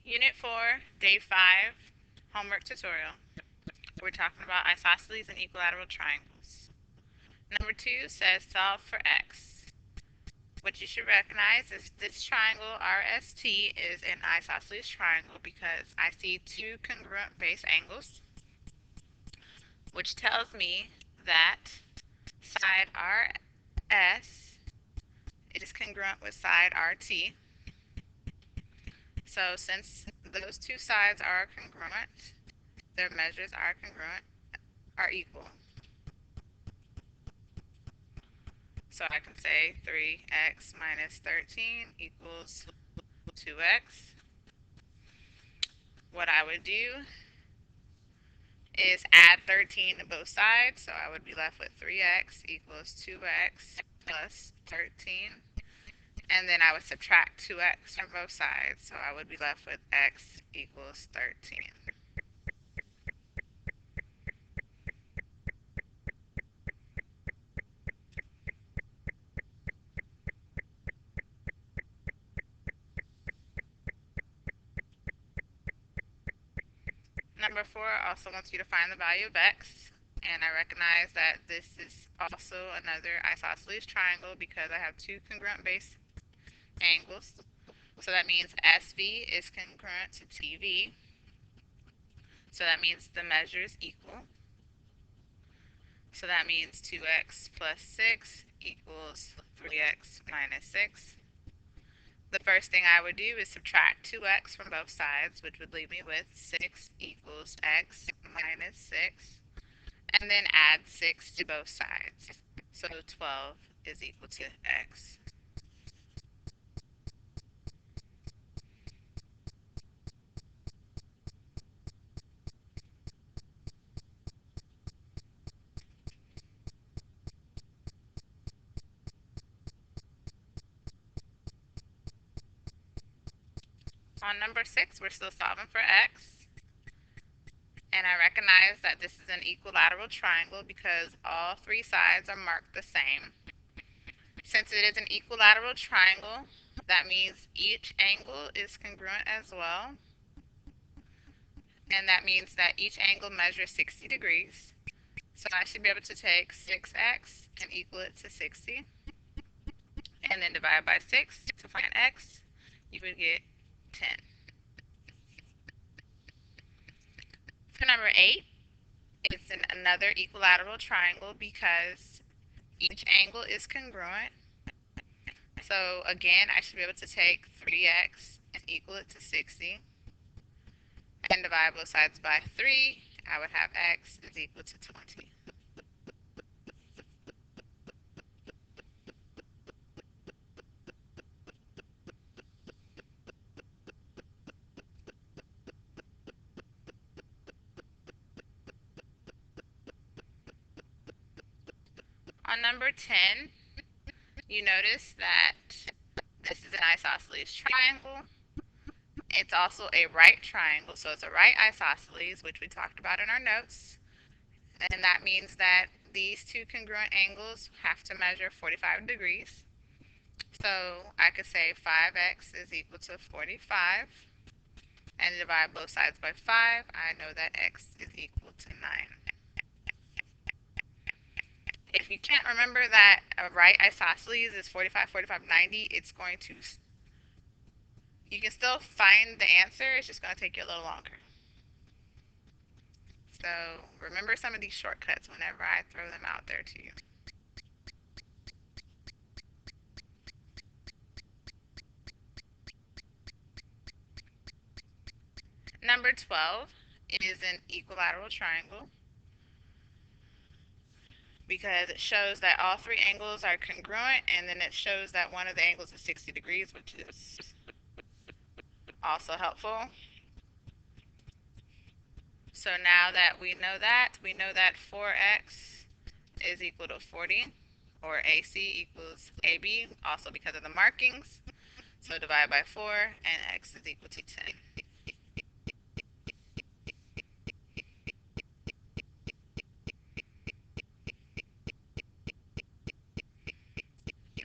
Unit 4, Day 5, homework tutorial. We're talking about isosceles and equilateral triangles. Number 2 says solve for x. What you should recognize is this triangle RST is an isosceles triangle because I see two congruent base angles, which tells me that side RS is congruent with side RT. So since those two sides are congruent, their measures are equal. So I can say 3x minus 13 equals 2x. What I would do is add 13 to both sides. So I would be left with 3x equals 2x plus 13. And then I would subtract 2x from both sides. So I would be left with x equals 13. Number 4 also wants you to find the value of x. And I recognize that this is also another isosceles triangle because I have two congruent base angles. So that means SV is congruent to TV. So that means the measures equal. So that means 2x plus 6 equals 3x minus 6. The first thing I would do is subtract 2x from both sides, which would leave me with 6 equals x minus 6. And then add 6 to both sides. So 12 is equal to x. On number 6, we're still solving for x. And I recognize that this is an equilateral triangle because all three sides are marked the same. Since it is an equilateral triangle, that means each angle is congruent as well. And that means that each angle measures 60 degrees. So I should be able to take 6x and equal it to 60. And then divide by 6 to find x. You would get 10. For number 8, it's another equilateral triangle because each angle is congruent. So again, I should be able to take 3x and equal it to 60 and divide both sides by 3. I would have x is equal to 20. On number 10, you notice that this is an isosceles triangle. It's also a right triangle, so it's a right isosceles, which we talked about in our notes. And that means that these two congruent angles have to measure 45 degrees. So I could say 5x is equal to 45 and divide both sides by 5. I know that x is equal to 9. If you can't remember that a right isosceles is 45, 45, 90, it's going to, you can still find the answer, it's just going to take you a little longer. So remember some of these shortcuts whenever I throw them out there to you. Number 12 is an equilateral triangle because it shows that all three angles are congruent, and then it shows that one of the angles is 60 degrees, which is also helpful. So now that we know that 4x is equal to 40, or AC equals AB, also because of the markings. So divide by 4, and x is equal to 10.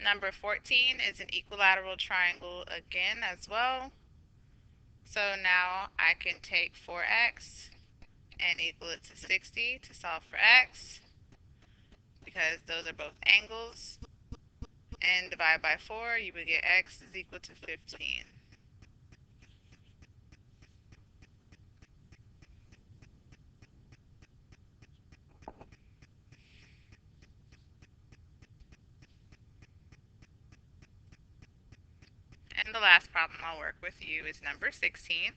Number 14 is an equilateral triangle again as well. So now I can take 4x and equal it to 60 to solve for x, because those are both angles, and divide by 4, you would get x is equal to 15. And the last problem I'll work with you is number 16.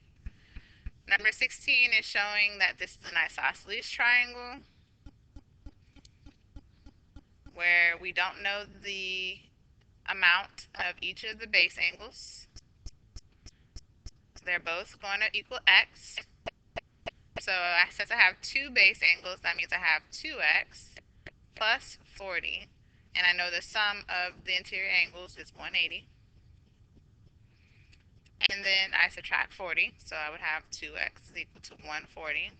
Number 16 is showing that this is an isosceles triangle where we don't know the amount of each of the base angles. They're both going to equal x. So since I have two base angles, that means I have 2x plus 40. And I know the sum of the interior angles is 180. And then I subtract 40, so I would have 2x is equal to 140.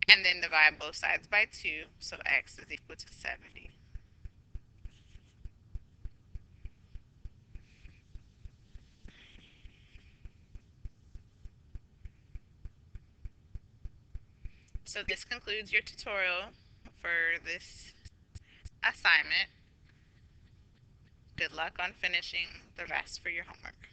And then divide both sides by 2, so x is equal to 70. So this concludes your tutorial for this assignment. Good luck on finishing the rest for your homework.